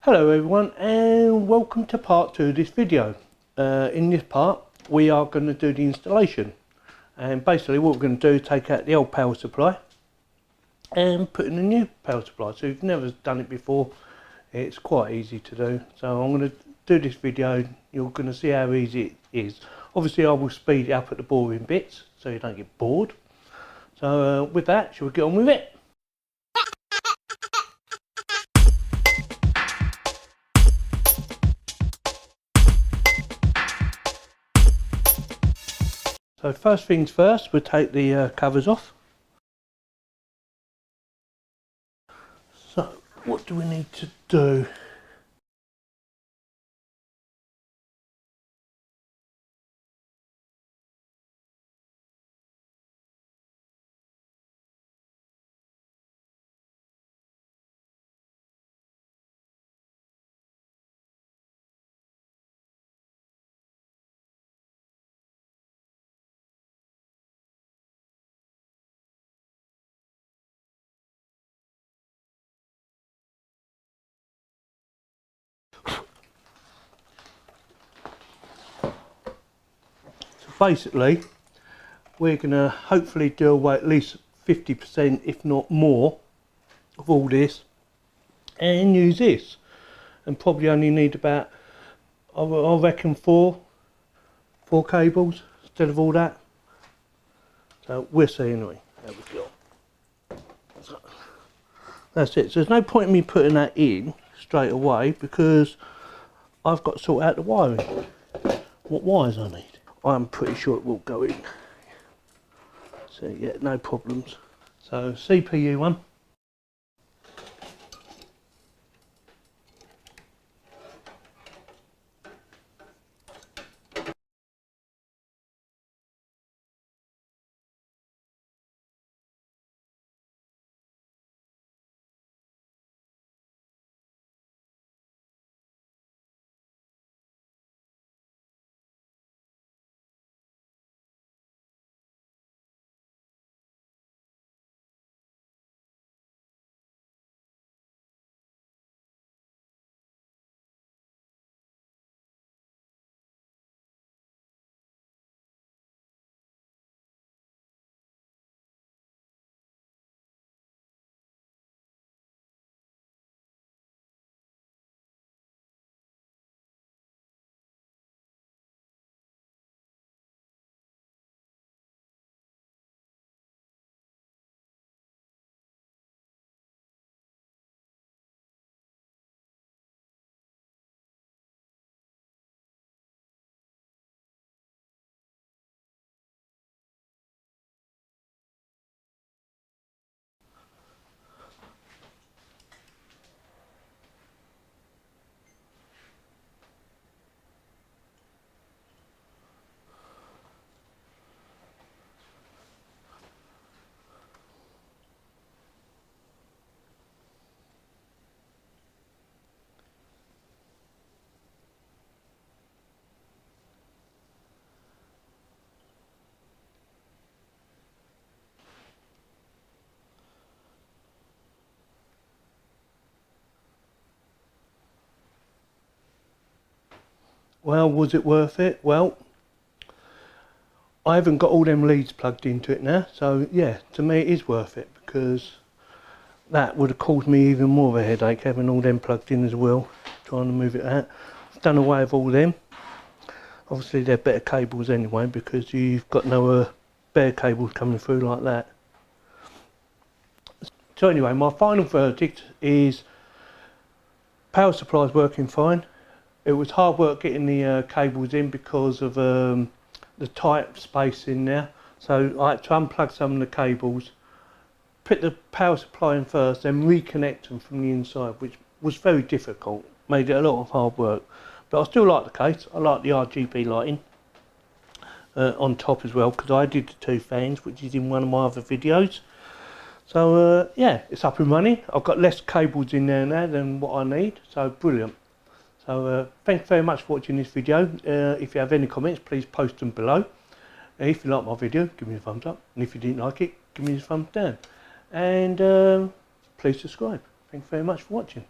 Hello everyone, and welcome to part 2 of this video. In this part we are going to do the installation, and basically what we're going to do is take out the old power supply and put in a new power supply. So if you've never done it before, it's quite easy to do. So I'm going to do this video, you're going to see how easy it is. Obviously I will speed it up at the boring bits so you don't get bored. So with that, shall we get on with it? So first things first, we'll take the covers off. So what do we need to do? Basically, we're going to hopefully do away at least 50%, if not more, of all this and use this, and probably only need about, I reckon, four cables instead of all that. So we'll see anyway. There we go. So, that's it. So there's no point in me putting that in straight away because I've got to sort out the wiring, what wires I need. I'm pretty sure it will go in. So yeah, no problems. So CPU one. Well, was it worth it? Well, I haven't got all them leads plugged into it now, so yeah, to me it is worth it, because that would have caused me even more of a headache having all them plugged in as well, trying to move it out. I've done away with all them. Obviously they're better cables anyway, because you've got no bare cables coming through like that. So anyway, my final verdict is power supply's working fine. It was hard work getting the cables in because of the tight space in there. So I had to unplug some of the cables, put the power supply in first, then reconnect them from the inside, which was very difficult. Made it a lot of hard work. But I still like the case. I like the RGB lighting on top as well, because I did the two fans, which is in one of my other videos. So yeah, it's up and running. I've got less cables in there now than what I need, so brilliant. So thanks very much for watching this video. If you have any comments, please post them below. If you like my video, give me a thumbs up, and if you didn't like it, give me a thumbs down. And please subscribe. Thanks very much for watching.